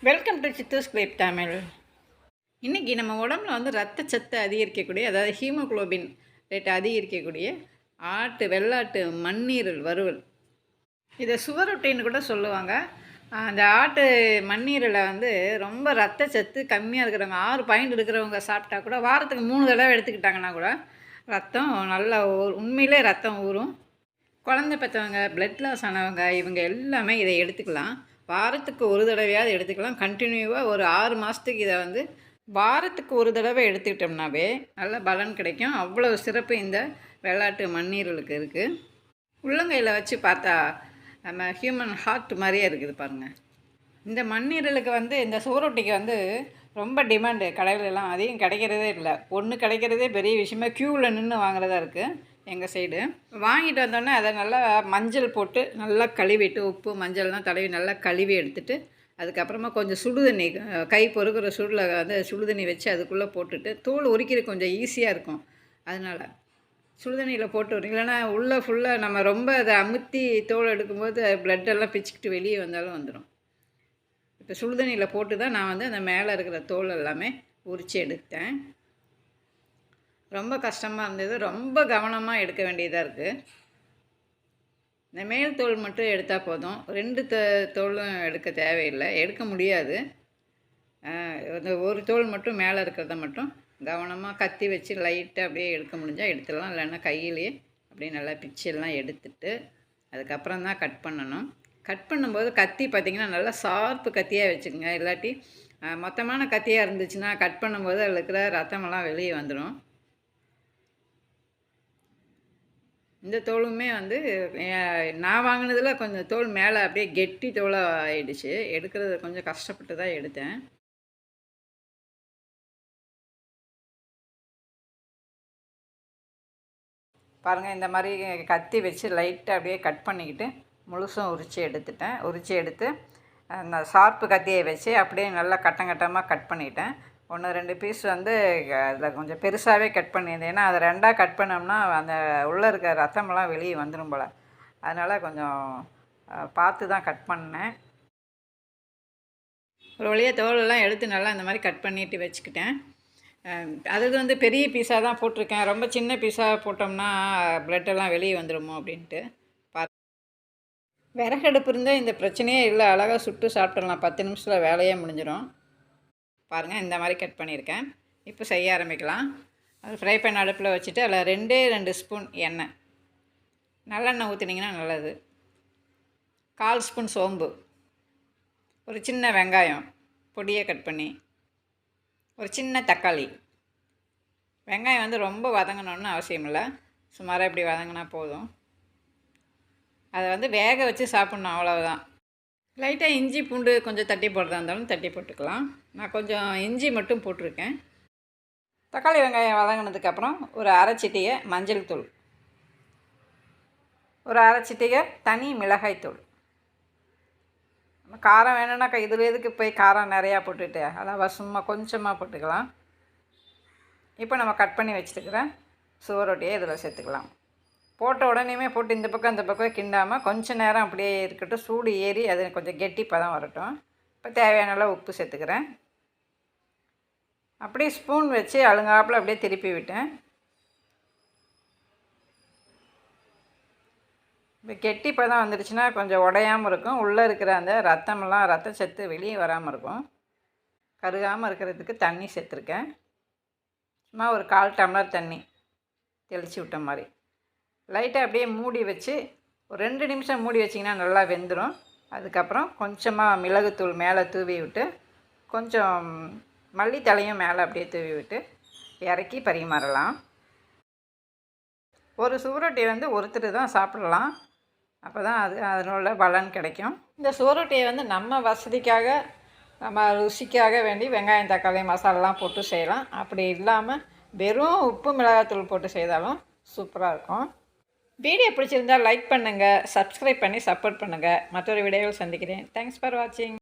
Welcome to சித்தூஸ் கிரேப் தமிழ். இன்றைக்கி நம்ம உடம்புல வந்து ரத்த சத்து அதிகரிக்கக்கூடிய, அதாவது ஹீமோகுளோபின் ரேட் அதிகரிக்கக்கூடிய வெள்ளாட்டு மண்ணீரல் வறுவல். இதை சுவரொட்டின்னு கூட சொல்லுவாங்க. அந்த ஆட்டு மண்ணீரலை வந்து ரொம்ப ரத்த சத்து கம்மியாக இருக்கிறவங்க, 6 பாயிண்ட் இருக்கிறவங்க சாப்பிட்டா கூட வாரத்துக்கு 3 தடவை எடுத்துக்கிட்டாங்கன்னா கூட ரத்தம் நல்லா உண்மையிலே ரத்தம் ஊறும். குழந்தை பெற்றவங்க, பிளட் லாஸ் ஆனவங்க, இவங்க எல்லாமே இதை எடுத்துக்கலாம். வாரத்துக்கு ஒரு தடவையாவது எடுத்துக்கலாம். கண்டினியூவாக ஒரு 6 மாதத்துக்கு இதை வந்து வாரத்துக்கு ஒரு தடவை எடுத்துக்கிட்டோம்னாவே நல்ல பலன் கிடைக்கும். அவ்வளோ சிறப்பு இந்த வெள்ளாட்டு மண்ணீரலுக்கு இருக்குது. உள்ளங்கையில் வச்சு பார்த்தா நம்ம ஹியூமன் ஹார்ட் மாதிரியே இருக்குது பாருங்கள். இந்த மண்ணீரலுக்கு வந்து இந்த சுவரொட்டிக்கு வந்து ரொம்ப டிமாண்டு. கடையிலலாம் அதிகம் கிடைக்கிறதே இல்லை. ஒன்று கிடைக்கிறதே பெரிய விஷயமா க்யூவில் நின்று வாங்குறதா இருக்குது எங்கள் சைடு. வாங்கிட்டு வந்தோடனே அதை நல்லா மஞ்சள் போட்டு நல்லா கழுவிட்டு, உப்பு மஞ்சள்லாம் தடவி நல்லா கழுவி எடுத்துகிட்டு, அதுக்கப்புறமா கொஞ்சம் சுடுதண்ணி, கை பொறுக்கிற சூடில் வந்து சுடுதண்ணி வச்சு அதுக்குள்ளே போட்டுட்டு, தோல் உரிக்கிறது கொஞ்சம் ஈஸியாக இருக்கும். அதனால் சுடுதண்ணியில் போட்டு வரும். இல்லைனா உள்ளே ஃபுல்லாக நம்ம ரொம்ப அதை அமுத்தி தோல் எடுக்கும்போது ப்ளட்டெல்லாம் பிச்சுக்கிட்டு வெளியே வந்தாலும் வந்துடும். இப்போ சுடுதண்ணியில் போட்டு தான் நான் வந்து அந்த மேலே இருக்கிற தோல் எல்லாமே உரித்து எடுத்தேன். ரொம்ப கஷ்டமாக இருந்தது. ரொம்ப கவனமாக எடுக்க வேண்டியதாக இருக்குது. இந்த மேல் தோல் மட்டும் எடுத்தால் போதும். 2 தோலும் எடுக்க தேவையில்லை, எடுக்க முடியாது. இந்த ஒரு தோல் மட்டும் மேலே இருக்கிறத மட்டும் கவனமாக கத்தி வச்சு லைட்டாக அப்படியே எடுக்க முடிஞ்சால் எடுத்துடலாம். இல்லைன்னா கையிலேயே அப்படியே நல்லா பிச்செல்லாம் எடுத்துட்டு அதுக்கப்புறம் தான் கட் பண்ணணும். கட் பண்ணும்போது கத்தி பார்த்திங்கன்னா நல்லா ஷார்ப்பு கத்தியாக வச்சுக்கோங்க. இல்லாட்டி மொத்தமான கத்தியாக இருந்துச்சுன்னா கட் பண்ணும்போது அதில் இருக்கிற ரத்தமெல்லாம் வெளியே வந்துடும். இந்த தோலுமே வந்து நான் வாங்கினதில் கொஞ்சம் தோல் மேலே அப்படியே கெட்டி தோலாக ஆகிடுச்சு. எடுக்கிறது கொஞ்சம் கஷ்டப்பட்டு தான் எடுத்தேன். பாருங்கள், இந்த மாதிரி கத்தி வச்சு லைட்டாக அப்படியே கட் பண்ணிக்கிட்டு முழுசும் உரித்து எடுத்துட்டேன். உரித்து எடுத்து அந்த ஷார்ப்பு கத்தியை வச்சு அப்படியே நல்லா கட்டமாக கட் பண்ணிட்டேன். 1-2 பீஸ் வந்து அதில் கொஞ்சம் பெருசாகவே கட் பண்ணியிருந்தேன். ஏன்னா அதை 2ஆக கட் பண்ணோம்னா அந்த உள்ளே இருக்க ரத்தமெல்லாம் வெளியே வந்துடும் போல். அதனால் கொஞ்சம் பார்த்து தான் கட் பண்ணேன். ஒரு வழியாக தோலெல்லாம் எடுத்து நல்லா இந்த மாதிரி கட் பண்ணிட்டு வச்சுக்கிட்டேன். அது வந்து பெரிய பீஸாக தான் போட்டிருக்கேன். ரொம்ப சின்ன பீஸாக போட்டோம்னா ப்ளட்டெல்லாம் வெளியே வந்துடுமோ அப்படின்ட்டு. விறகடுப்பு இருந்தால் இந்த பிரச்சனையே இல்லை. அழகாக சுட்டு சாப்பிட்றலாம். 10 நிமிஷத்தில் வேலையே முடிஞ்சிடும். பாருங்கள், இந்த மாதிரி கட் பண்ணியிருக்கேன். இப்போ செய்ய ஆரம்பிக்கலாம். அது ஃப்ரை பேன் அடுப்பில் வச்சுட்டு அதில் 2 ஸ்பூன் எண்ணெய், நல்லெண்ணெய் ஊற்றினீங்கன்னா நல்லது. 1/4 ஸ்பூன் சோம்பு, ஒரு சின்ன வெங்காயம் பொடியை கட் பண்ணி, ஒரு சின்ன தக்காளி. வெங்காயம் வந்து ரொம்ப வதங்கணுன்னு அவசியம் இல்லை, சுமாராக இப்படி வதங்கினா போதும். அதை வந்து வேக வச்சு சாப்பிட்ணும், அவ்வளோதான். லைட்டாக இஞ்சி பூண்டு கொஞ்சம் தட்டி போடுறதா இருந்தாலும் தட்டி போட்டுக்கலாம். நான் கொஞ்சம் இஞ்சி மட்டும் போட்டிருக்கேன். தக்காளி வெங்காயம் வதங்கினதுக்கப்புறம் ஒரு அரை சிட்டிகை மஞ்சள் தூள், ஒரு அரை சிட்டிகை தனி மிளகாய் தூள். நம்ம காரம் வேணும்னா இதில் எதுக்கு போய் காரம் நிறையா போட்டுட்டு அதாவது சும்மா கொஞ்சமாக போட்டுக்கலாம். இப்போ நம்ம கட் பண்ணி வச்சுருக்கிறேன் சுவரொட்டியை இதில் சேர்த்துக்கலாம். போட்ட உடனேயுமே போட்டு இந்த பக்கம் அந்த பக்கம் கிண்டாமல் கொஞ்சம் நேரம் அப்படியே இருக்கட்டும். சூடு ஏறி அது கொஞ்சம் கெட்டி பதம் வரட்டும். இப்போ தேவையான அளவு உப்பு சேர்த்துக்கிறேன். அப்படியே ஸ்பூன் வச்சு அழுங்காப்பில் அப்படியே திருப்பி விட்டேன். இப்போ கெட்டி பதம் வந்துடுச்சுன்னா கொஞ்சம் உடையாமல் இருக்கும். உள்ளே இருக்கிற அந்த ரத்த சத்து வெளியே வராமல் இருக்கும். கருகாமல் இருக்கிறதுக்கு தண்ணி சேர்த்துருக்கேன். சும்மா ஒரு 1/4 டம்ளர் தண்ணி தெளித்து விட்ட மாதிரி. லைட்டாக அப்படியே மூடி வச்சு ஒரு 2 நிமிஷம் மூடி வச்சிங்கன்னா நல்லா வெந்துடும். அதுக்கப்புறம் கொஞ்சமாக மிளகுத்தூள் மேலே தூவி விட்டு, கொஞ்சம் மல்லித்தலையும் மேலே அப்படியே தூவி விட்டு இறக்கி பரிமாறலாம். ஒரு சுவரொட்டி வந்து ஒருத்தர் தான் சாப்பிடலாம். அப்போ தான் அதனோட பலன் கிடைக்கும். இந்த சுவரொட்டியை வந்து நம்ம வசதிக்காக, நம்ம ருசிக்காக வேண்டி வெங்காயம் தக்காளி மசாலாலாம் போட்டு செய்யலாம். அப்படி இல்லாமல் வெறும் உப்பு மிளகாத்தூள் போட்டு செய்தாலும் சூப்பராக இருக்கும். வீடியோ பிடிச்சிருந்தால் லைக் பண்ணுங்கள், சப்ஸ்கிரைப் பண்ணி சப்போர்ட் பண்ணுங்கள். மற்றொரு வீடியோவில் சந்திக்கிறேன். தேங்க்ஸ் ஃபார் வாட்சிங்.